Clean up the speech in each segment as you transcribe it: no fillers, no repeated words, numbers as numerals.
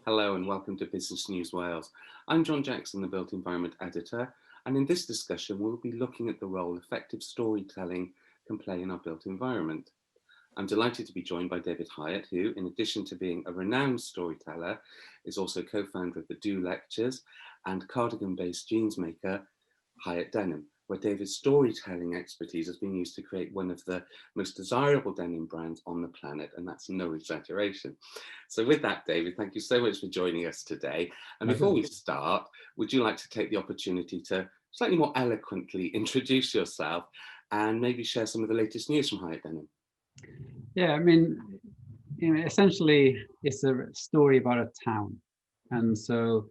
Hello and welcome to Business News Wales. I'm John Jackson, the Built Environment Editor, and in this discussion we'll be looking at the role effective storytelling can play in our built environment. I'm delighted to be joined by David Hieatt, who, in addition to being a renowned storyteller, is also co-founder of the Do Lectures and cardigan-based jeans maker Hiut Denim, where David's storytelling expertise has been used to create one of the most desirable denim brands on the planet, and that's no exaggeration. So with that, David, thank you so much for joining us today. And before we start, would you like to take the opportunity to slightly more eloquently introduce yourself and maybe share some of the latest news from Hiut Denim? Yeah, I mean, essentially, it's a story about a town. And so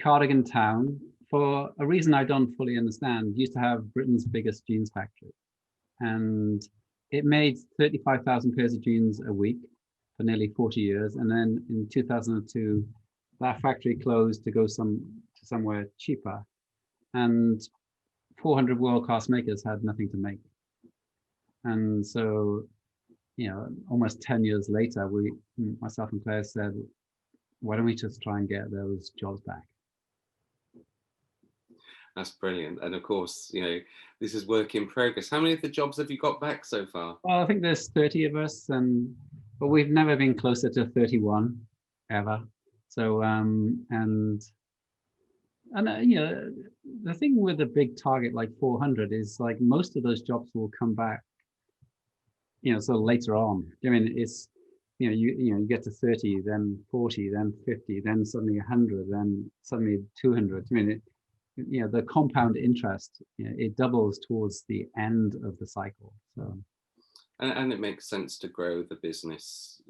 Cardigan Town, for a reason I don't fully understand, used to have Britain's biggest jeans factory. And it made 35,000 pairs of jeans a week for nearly 40 years. And then in 2002, that factory closed to go somewhere cheaper. And 400 world-class makers had nothing to make. And so almost 10 years later, myself and Claire said, why don't we just try and get those jobs back? That's brilliant. And of course, this is work in progress. How many of the jobs have you got back so far? Well, I think there's 30 of us, but we've never been closer to 31 ever. So, the thing with a big target like 400 is like most of those jobs will come back so later on. I mean, it's you get to 30, then 40, then 50, then suddenly 100, then suddenly 200. I mean, the compound interest, it doubles towards the end of the cycle. So, and it makes sense to grow the business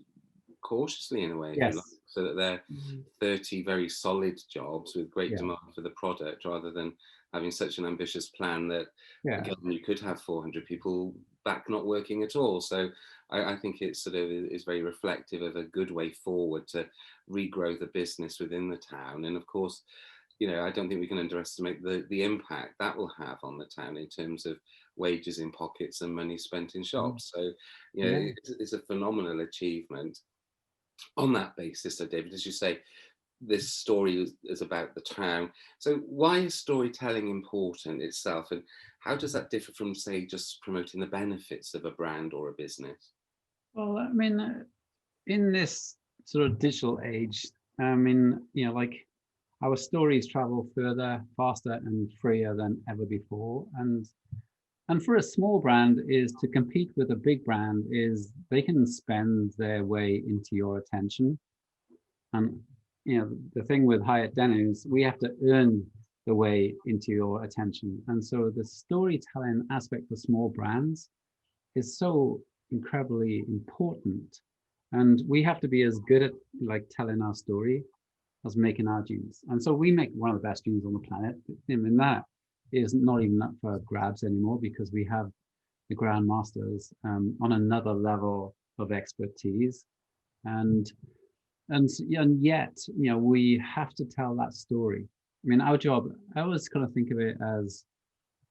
cautiously in a way, yes. If you like, so that they're 30 very solid jobs with great demand for the product, rather than having such an ambitious plan that again, you could have 400 people back not working at all. So I think it sort of is very reflective of a good way forward to regrow the business within the town. And of course, I don't think we can underestimate the impact that will have on the town in terms of wages in pockets and money spent in shops. So it's a phenomenal achievement. On that basis, so David, as you say, this story is about the town. So why is storytelling important itself, and how does that differ from, say, just promoting the benefits of a brand or a business? Well, I mean, in this sort of digital age, I mean, like our stories travel further, faster, and freer than ever before. And for a small brand is to compete with a big brand is they can spend their way into your attention. And the thing with Hiut Denim is we have to earn the way into your attention. And so the storytelling aspect for small brands is so incredibly important. And we have to be as good at like telling our story as making our jeans. And so we make one of the best jeans on the planet. And that is not even up for grabs anymore because we have the grandmasters on another level of expertise. And yet, we have to tell that story. I mean, our job, I always kind of think of it as,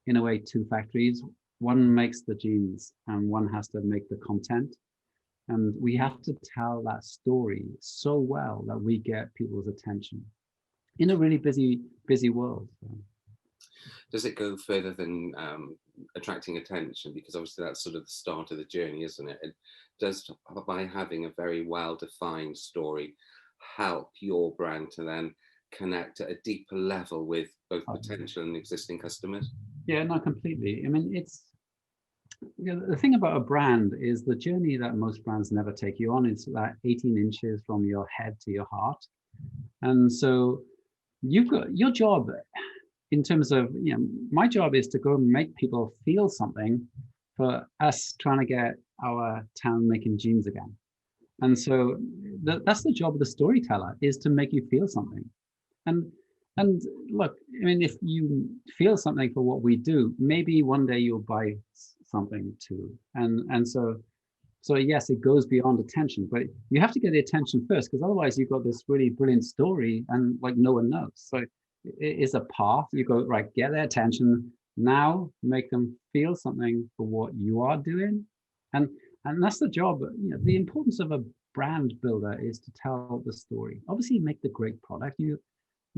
in a way, two factories. One makes the jeans and one has to make the content. And we have to tell that story so well that we get people's attention in a really busy world. So. Does it go further than attracting attention? Because obviously that's sort of the start of the journey, isn't it? It does, by having a very well-defined story, help your brand to then connect at a deeper level with both potential and existing customers? Yeah, no, completely. I mean, the thing about a brand is the journey that most brands never take you on. It's like 18 inches from your head to your heart. And so you've got your job in terms of, my job is to go make people feel something for us trying to get our town making jeans again. And so that's the job of the storyteller, is to make you feel something. And look, I mean, if you feel something for what we do, maybe one day you'll buy something too. And so yes, it goes beyond attention, but you have to get the attention first, because otherwise you've got this really brilliant story and like no one knows. So it is a path. You go, right, get their attention, now make them feel something for what you are doing. And that's the job. The importance of a brand builder is to tell the story. Obviously, make the great product. You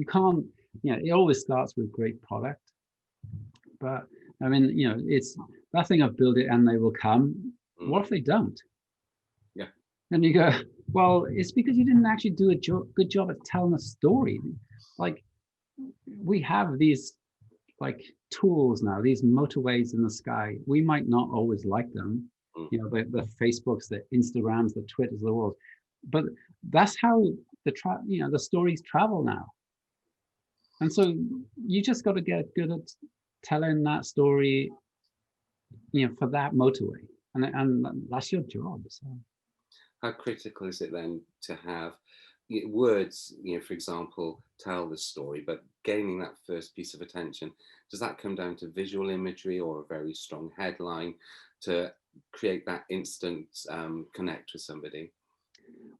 can't, it always starts with great product. But I mean, it's that thing of build it and they will come. What if they don't? Yeah. And you go, well, it's because you didn't actually do a good job at telling a story. Like, we have these like tools now, these motorways in the sky. We might not always like them, the Facebooks, the Instagrams, the Twitters, the world, but that's how the stories travel now. And so you just got to get good at telling that story, for that motorway, and that's your job. So how critical is it then to have words, for example, tell the story, but gaining that first piece of attention, does that come down to visual imagery or a very strong headline to create that instant connect with somebody?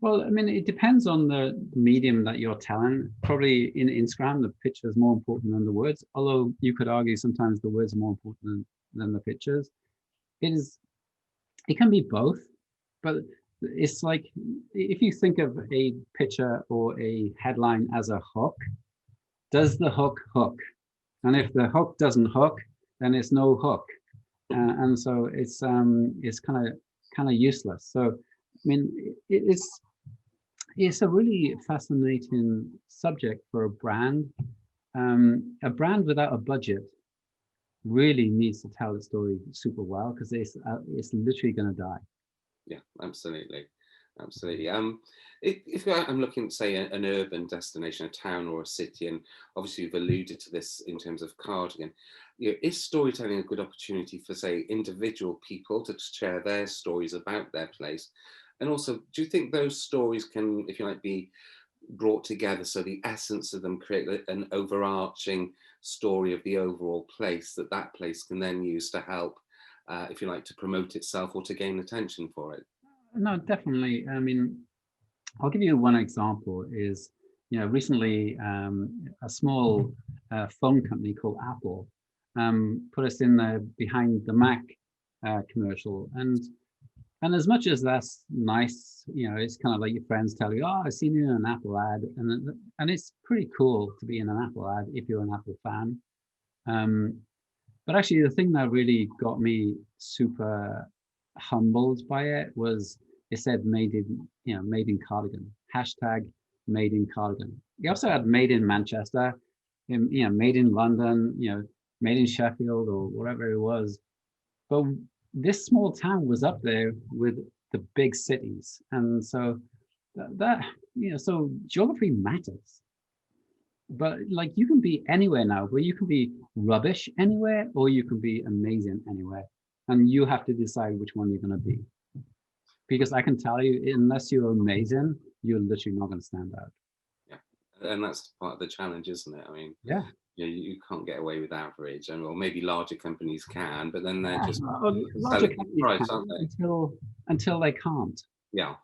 Well, I mean, it depends on the medium that you're telling. Probably in Instagram, the picture is more important than the words, although you could argue sometimes the words are more important than the pictures. It can be both, but it's like, if you think of a picture or a headline as a hook, does the hook hook? And if the hook doesn't hook, then it's no hook. And so it's kind of useless. So, I mean, it's a really fascinating subject for a brand. A brand without a budget really needs to tell the story super well, because it's literally going to die. Yeah, absolutely. If I'm looking at, say, an urban destination, a town or a city, and obviously you've alluded to this in terms of cardigan, is storytelling a good opportunity for, say, individual people to share their stories about their place? And also, do you think those stories can, if you like, be brought together so the essence of them create an overarching story of the overall place that place can then use to help, if you like, to promote itself or to gain attention for it? No, definitely. I mean, I'll give you one example. Is recently a small phone company called Apple put us in the Behind the Mac commercial, and as much as that's nice, it's kind of like your friends tell you, "Oh, I've seen you in an Apple ad," and it's pretty cool to be in an Apple ad if you're an Apple fan. But actually, the thing that really got me super humbled by it was it said made in cardigan, hashtag made in cardigan. You also had made in Manchester, made in London, made in Sheffield or whatever it was. But this small town was up there with the big cities. And so so geography matters. But like, you can be anywhere now, where you can be rubbish anywhere or you can be amazing anywhere. And you have to decide which one you're going to be. Because I can tell you, unless you're amazing, you're literally not going to stand out. Yeah, and that's part of the challenge, isn't it? I mean, yeah, you can't get away with average, or maybe larger companies can, but then they're just larger companies price, aren't they? Until they can't. Yeah.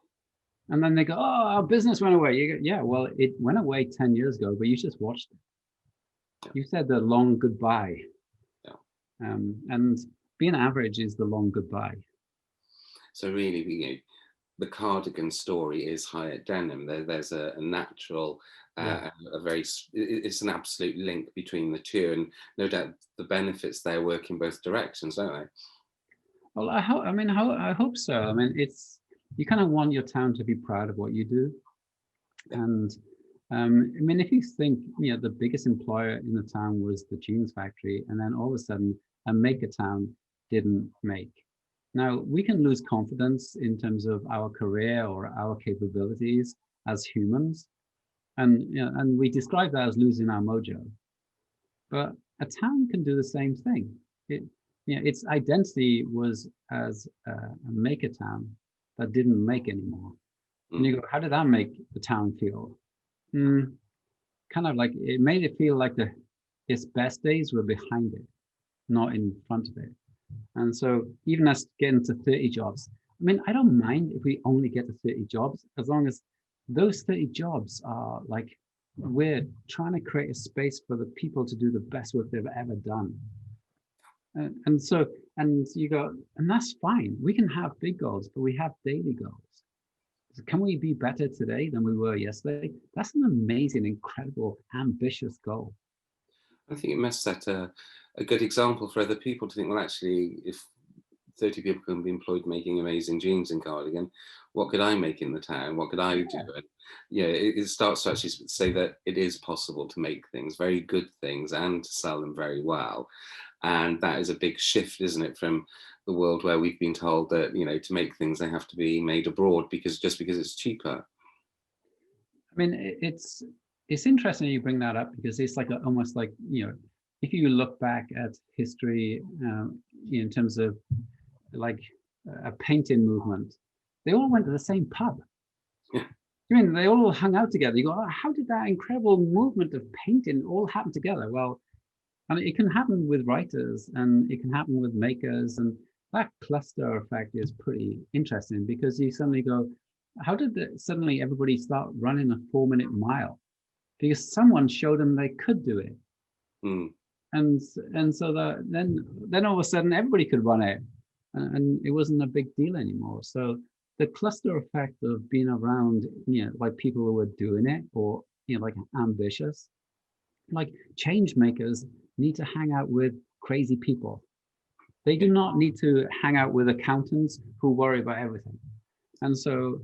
And then they go, "Oh, our business went away." You go, "Yeah, well, it went away 10 years ago, but you just watched it. Yeah. You said the long goodbye." Yeah. And being average is the long goodbye. So really, the cardigan story is Hiut Denim. There's a natural, it's an absolute link between the two, and no doubt the benefits there work in both directions, don't they? Well, I hope so. I mean, you kind of want your town to be proud of what you do. Yeah. And I mean, if you think, the biggest employer in the town was the jeans factory, and then all of a sudden a maker town didn't make. Now, we can lose confidence in terms of our career or our capabilities as humans. And we describe that as losing our mojo. But a town can do the same thing. Its identity was as a maker town that didn't make anymore. And you go, how did that make the town feel? Kind of like, it made it feel like its best days were behind it, not in front of it. And so even us getting to 30 jobs, I mean, I don't mind if we only get to 30 jobs, as long as those 30 jobs are like, we're trying to create a space for the people to do the best work they've ever done. And you go, and that's fine. We can have big goals, but we have daily goals. can we be better today than we were yesterday? That's an amazing, incredible, ambitious goal. I think it must set a good example for other people to think, well, actually, if 30 people can be employed making amazing jeans and cardigan, what could I make in the town? What could I do? And yeah, it starts to actually say that it is possible to make things, very good things, and to sell them very well. And that is a big shift, isn't it, from the world where we've been told that, you know, to make things, they have to be made abroad because it's cheaper. I mean, it's interesting you bring that up, because it's like almost like, you know, if you look back at history in terms of like a painting movement, they all went to the same pub. Yeah. I mean, they all hung out together. You go, oh, how did that incredible movement of painting all happen together? Well, and it can happen with writers, and it can happen with makers, and that cluster effect is pretty interesting, because you suddenly go, how did suddenly everybody start running a 4-minute mile? Because someone showed them they could do it. Mm. And so then all of a sudden everybody could run it, and it wasn't a big deal anymore. So the cluster effect of being around, you know, like people who were doing it, or, you know, like ambitious, like change makers need to hang out with crazy people. They do not need to hang out with accountants who worry about everything. And so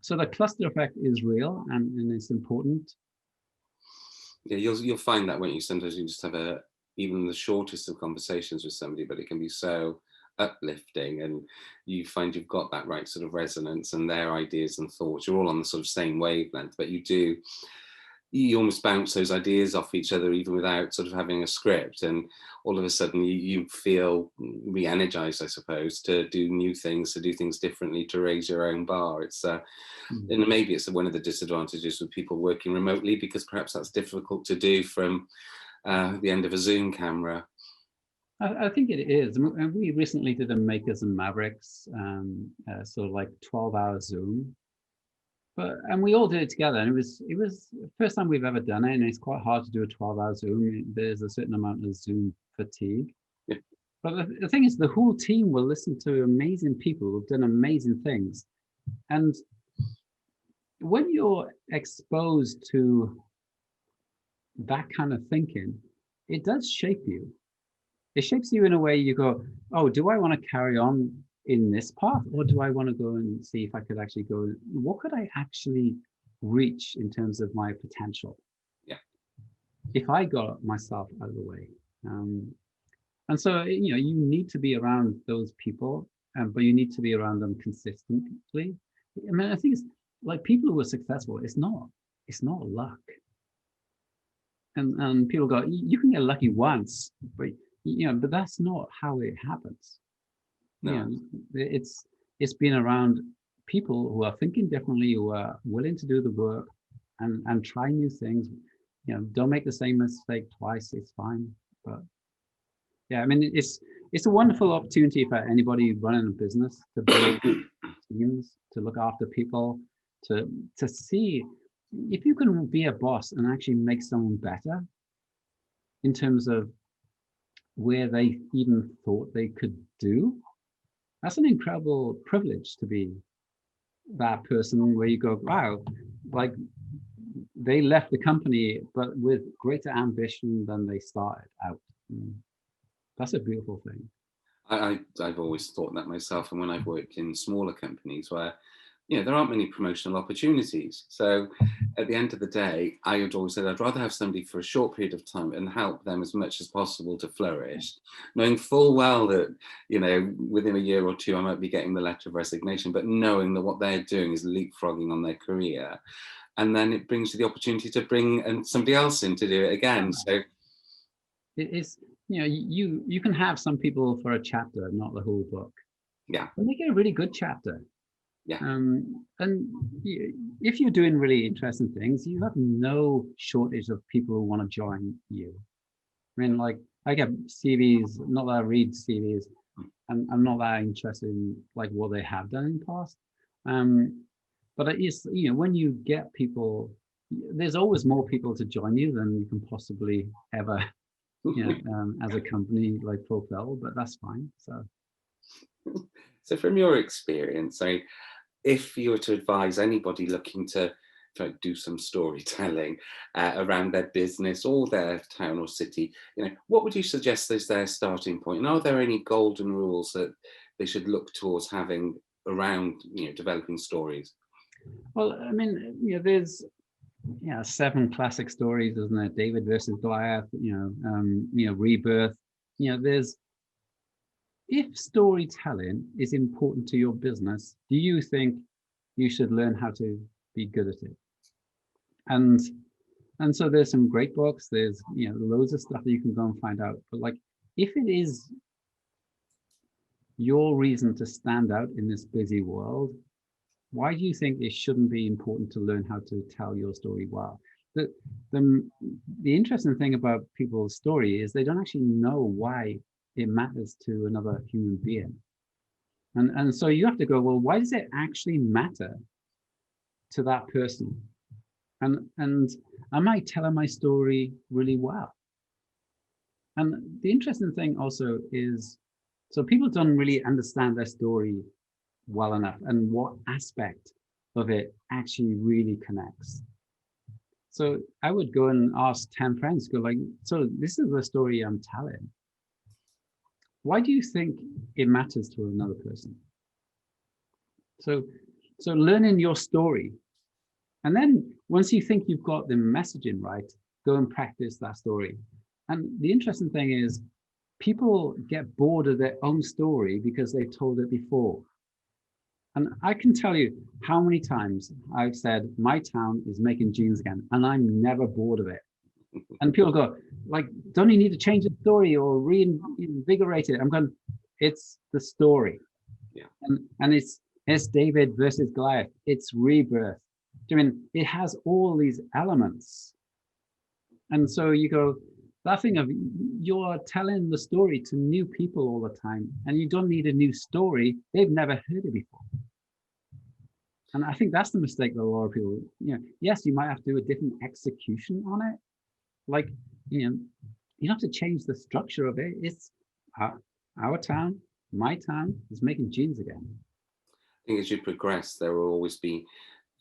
the cluster effect is real, and it's important. Yeah, you'll find that, won't you? Sometimes you just have even the shortest of conversations with somebody, but it can be so uplifting, and you find you've got that right sort of resonance, and their ideas and thoughts, you're all on the sort of same wavelength, but you almost bounce those ideas off each other even without sort of having a script, and all of a sudden you feel re-energized, I suppose, to do new things, to do things differently, to raise your own bar. It's and maybe it's one of the disadvantages with people working remotely, because perhaps that's difficult to do from the end of a Zoom camera. I think it is. And we recently did a Makers and Mavericks, sort of like 12-hour Zoom. And we all did it together, and it was the first time we've ever done it, and it's quite hard to do a 12-hour Zoom. There's a certain amount of Zoom fatigue. Yeah. But the thing is, the whole team will listen to amazing people who've done amazing things. And when you're exposed to that kind of thinking, it does shape you. It shapes you in a way you go, oh, do I want to carry on in this path, or do I want to go and see if I could actually go, what could I actually reach in terms of my potential? Yeah. If I got myself out of the way. And so, you know, you need to be around those people, but you need to be around them consistently. I mean, I think it's like people who are successful, it's not luck. And people go, you can get lucky once, but you know, but that's not how it happens. No. You know, it's been around people who are thinking differently, who are willing to do the work and try new things. You know, don't make the same mistake twice. It's fine. But yeah, I mean, it's a wonderful opportunity for anybody running a business to build teams, to look after people, to see if you can be a boss and actually make someone better in terms of where they even thought they could do. That's an incredible privilege to be that person where you go, wow, like they left the company, but with greater ambition than they started out. That's a beautiful thing. I've always thought that myself. And when I've worked in smaller companies where, you know, there aren't many promotional opportunities. So at the end of the day, I would always say I'd rather have somebody for a short period of time and help them as much as possible to flourish, knowing full well that, you know, within a year or two, I might be getting the letter of resignation, but knowing that what they're doing is leapfrogging on their career. And then it brings you the opportunity to bring somebody else in to do it again. So it's, you know, you can have some people for a chapter, not the whole book. Yeah. And they get a really good chapter. Yeah. And if you're doing really interesting things, you have no shortage of people who want to join you. I mean, like, I get CVs, not that I read CVs, and I'm not that interested in like what they have done in the past. But it is, you know, when you get people, there's always more people to join you than you can possibly ever, you know, as a company like fulfill, but that's fine. So from your experience, if you were to advise anybody looking to do some storytelling around their business or their town or city, what would you suggest is their starting point? And are there any golden rules that they should look towards having around, developing stories? Well, I mean, there's 7 classic stories, isn't it? David versus Goliath, Rebirth. There's, if storytelling is important to your business, do you think you should learn how to be good at it? And so there's some great books. There's loads of stuff that you can go and find out. But like, if it is your reason to stand out in this busy world, why do you think it shouldn't be important to learn how to tell your story well? The interesting thing about people's story is they don't actually know why it matters to another human being. And so you have to go, well, why does it actually matter to that person? And am I telling my story really well? And the interesting thing also is, so people don't really understand their story well enough and what aspect of it actually really connects. So I would go and ask 10 friends, go like, so this is the story I'm telling. Why do you think it matters to another person? So learning your story. And then once you think you've got the messaging right, go and practice that story. And the interesting thing is people get bored of their own story because they've told it before. And I can tell you how many times I've said, my town is making jeans again, and I'm never bored of it. And people go, like, don't you need to change the story or reinvigorate it? I'm going, it's the story. Yeah. And it's David versus Goliath. It's rebirth. I mean, it has all these elements. And so you go, that thing of you're telling the story to new people all the time, and you don't need a new story. They've never heard it before. And I think that's the mistake that a lot of people, yes, you might have to do a different execution on it. Like, you have to change the structure of it. It's our town, my town is making jeans again. I think as you progress, there will always be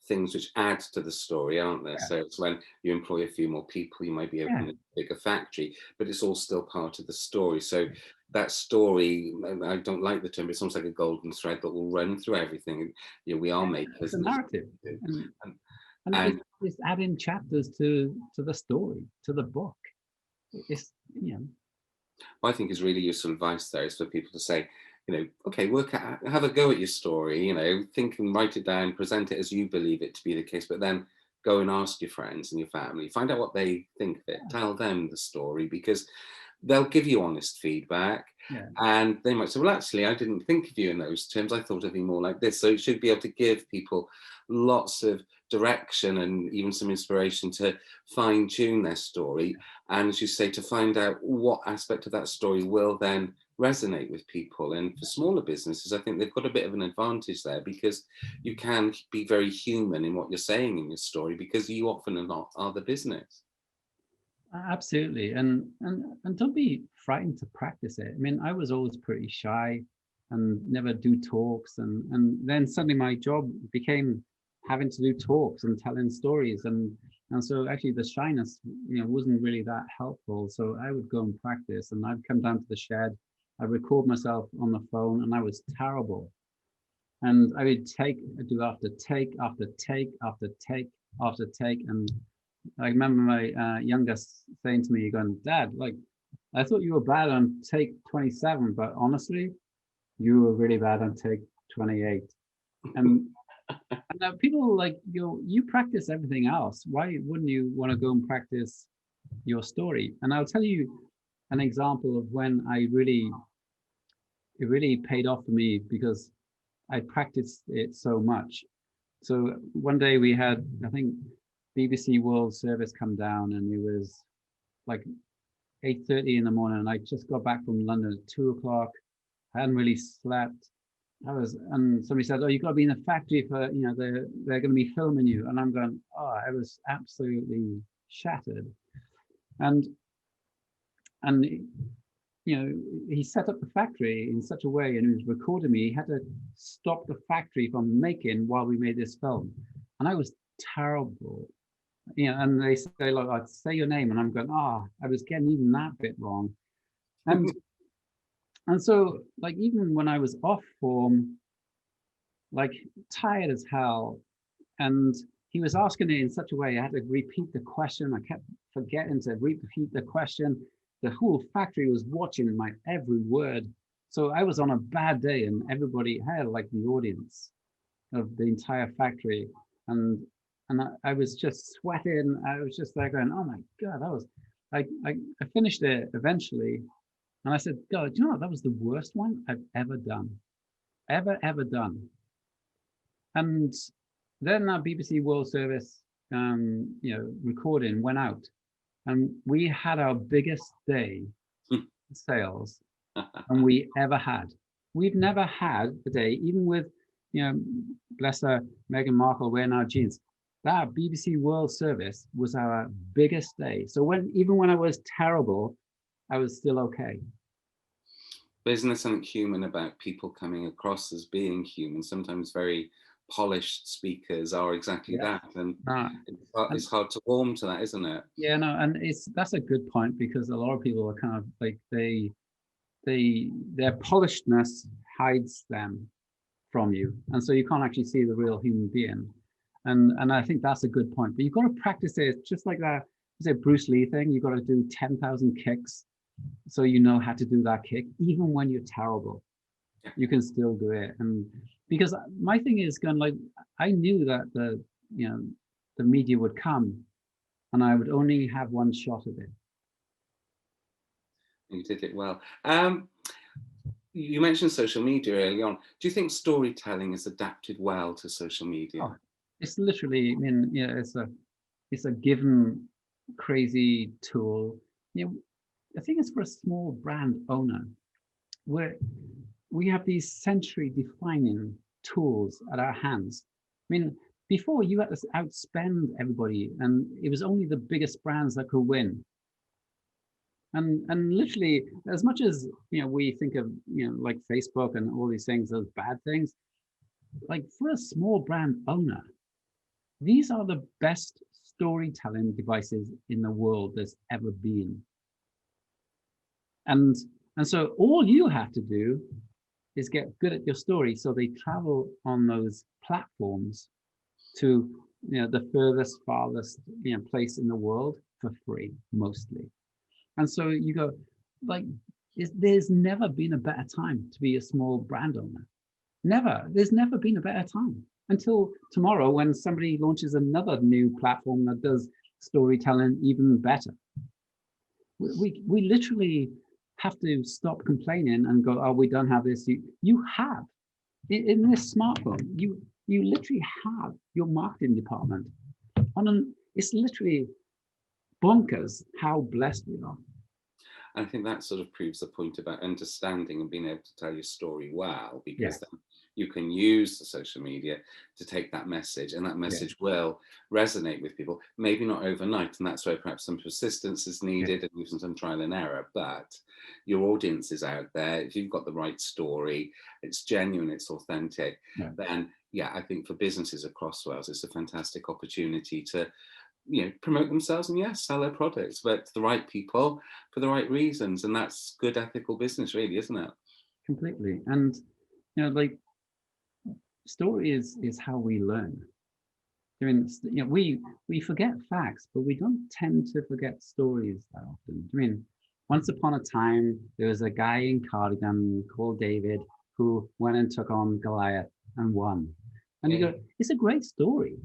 things which add to the story, aren't there? Yeah. So it's when you employ a few more people, you might be opening a bigger factory, but it's all still part of the story. So that story, I don't like the term, but it's almost like a golden thread that will run through everything. We are makers. It's a narrative. And it's adding chapters to the story, to the book. It's, What I think is really useful advice there is for people to say, okay, have a go at your story, think and write it down, present it as you believe it to be the case, but then go and ask your friends and your family, find out what they think of it, tell them the story, because they'll give you honest feedback. And they might say, well, actually, I didn't think of you in those terms. I thought of you more like this. So you should be able to give people lots of direction and even some inspiration to fine tune their story. And as you say, to find out what aspect of that story will then resonate with people. And for smaller businesses, I think they've got a bit of an advantage there, because you can be very human in what you're saying in your story, because you often are the business. Absolutely. And don't be frightened to practice it. I mean, I was always pretty shy and never do talks. And then suddenly my job became having to do talks and telling stories. And so actually the shyness, wasn't really that helpful. So I would go and practice, and I'd come down to the shed, I'd record myself on the phone, and I was terrible. And I would do after take, after take, after take, after take. And I remember my youngest saying to me, going, Dad, like, I thought you were bad on take 27, but honestly, you were really bad on take 28. And people like, you practice everything else. Why wouldn't you want to go and practice your story? And I'll tell you an example of when it really paid off for me, because I practiced it so much. So one day we had, I think, BBC World Service come down, and it was like 8:30 in the morning, and I just got back from London at 2 o'clock. I hadn't really slept. And somebody said, "Oh, you've got to be in the factory for, they're going to be filming you." And I'm going, oh, I was absolutely shattered. And he set up the factory in such a way, and he was recording me. He had to stop the factory from making while we made this film, and I was terrible. And they say, like, I'd say your name, and I'm going, I was getting even that bit wrong. And and so, like, even when I was off form, like, tired as hell, and he was asking it in such a way, I had to repeat the question. I kept forgetting to repeat the question. The whole factory was watching my every word. So I was on a bad day, and everybody had, like, the audience of the entire factory. And I was just sweating. I was just there going, oh my God, that was, I finished it eventually. And I said, God, you know what? That was the worst one I've ever done. Ever done. And then our BBC World Service, recording went out, and we had our biggest day sales than we ever had. We've never had a day, even with, bless her, Meghan Markle wearing our jeans. That BBC World Service was our biggest day. So even when I was terrible, I was still okay. But isn't there something human about people coming across as being human? Sometimes very polished speakers are exactly that, and it's hard to warm to that, isn't it? Yeah, no, and that's a good point, because a lot of people are kind of like their polishedness hides them from you, and so you can't actually see the real human being. And I think that's a good point. But you've got to practice it. It's just like that, is it Bruce Lee thing? You've got to do 10,000 kicks so you know how to do that kick, even when you're terrible. You can still do it. And because my thing is going, like, I knew that the media would come, and I would only have one shot of it. You did it well. You mentioned social media early on. Do you think storytelling is adapted well to social media? Oh, it's literally, it's a given crazy tool. I think it's for a small brand owner, where we have these century-defining tools at our hands. Before, you had to outspend everybody, and it was only the biggest brands that could win. And literally, as much as we think of like Facebook and all these things as bad things, like, for a small brand owner, these are the best storytelling devices in the world there's ever been. And so all you have to do is get good at your story, so they travel on those platforms to the furthest, farthest place in the world for free, mostly. And so you go, like, there's never been a better time to be a small brand owner. Never. There's never been a better time, until tomorrow, when somebody launches another new platform that does storytelling even better. We literally have to stop complaining and go, oh, we don't have this. You have, in this smartphone, you literally have your marketing department it's literally bonkers how blessed we are. I think that sort of proves the point about understanding and being able to tell your story well, because then you can use the social media to take that message, and that message will resonate with people. Maybe not overnight, and that's where perhaps some persistence is needed, and using some trial and error. But your audience is out there. If you've got the right story, it's genuine, it's authentic, then I think for businesses across Wales, it's a fantastic opportunity to promote themselves and sell their products, but to the right people for the right reasons. And that's good ethical business, really, isn't it? Completely. And like, story is how we learn. We forget facts, but we don't tend to forget stories that often. Once upon a time, there was a guy in Cardigan called David who went and took on Goliath and won. And you go, it's a great story.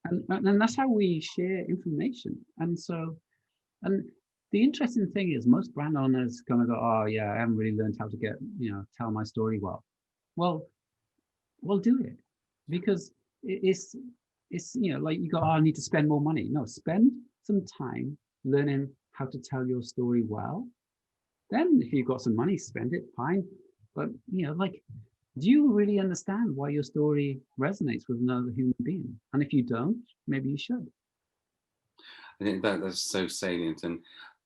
And that's how we share information. And so, and the interesting thing is, most brand owners kind of go, oh yeah, I haven't really learned how to get, tell my story well. Well, do it, because it's like, you go, oh, I need to spend more money. No, spend some time learning how to tell your story well. Then if you've got some money, spend it, fine. But like, do you really understand why your story resonates with another human being? And if you don't, maybe you should. I think that's so salient. And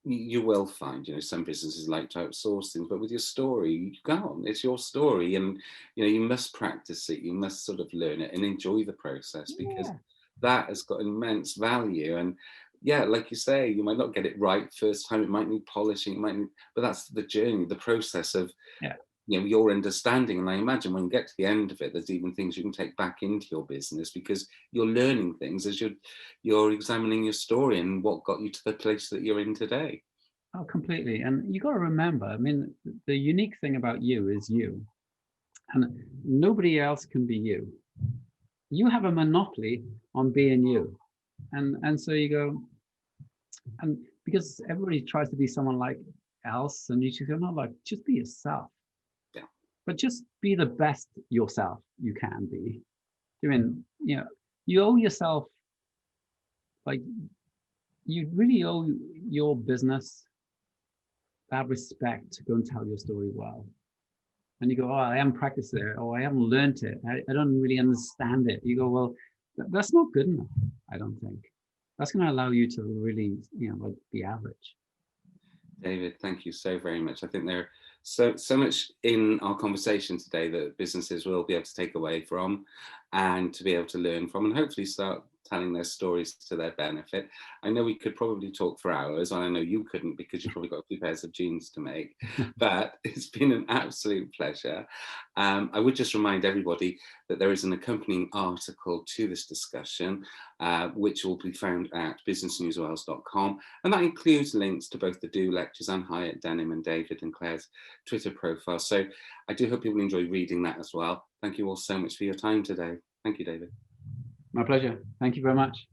you will find, some businesses like to outsource things, but with your story, you can't. It's your story, and you must practice it. You must sort of learn it and enjoy the process, because Yeah. that has got immense value. And yeah, like you say, you might not get it right first time. It might need polishing. It might need, but that's the journey, the process of Yeah. your understanding. And I imagine when you get to the end of it, there's even things you can take back into your business, because you're learning things as you're examining your story and what got you to the place that you're in today. Oh, completely. And you got to remember, I mean, the unique thing about you is you, and nobody else can be you. You have a monopoly on being you. And so you go, and because everybody tries to be someone like else, and you just go, no, like, just be yourself. Yeah. But just be the best yourself you can be. I mean, you owe yourself, like, you really owe your business that respect to go and tell your story well. And you go, oh, I haven't practiced it, or I haven't learned it, I don't really understand it. You go, well, that's not good enough, I don't think. That's going to allow you to really, like, be average. David, thank you so very much. I think there's so much in our conversation today that businesses will be able to take away from and to be able to learn from, and hopefully start telling their stories to their benefit. I know we could probably talk for hours, and I know you couldn't, because you've probably got a few pairs of jeans to make, but it's been an absolute pleasure. I would just remind everybody that there is an accompanying article to this discussion, which will be found at businessnewswales.com, and that includes links to both the Do lectures and Hiut Denim and David and Claire's Twitter profile. So I do hope people enjoy reading that as well. Thank you all so much for your time today. Thank you, David. My pleasure. Thank you very much.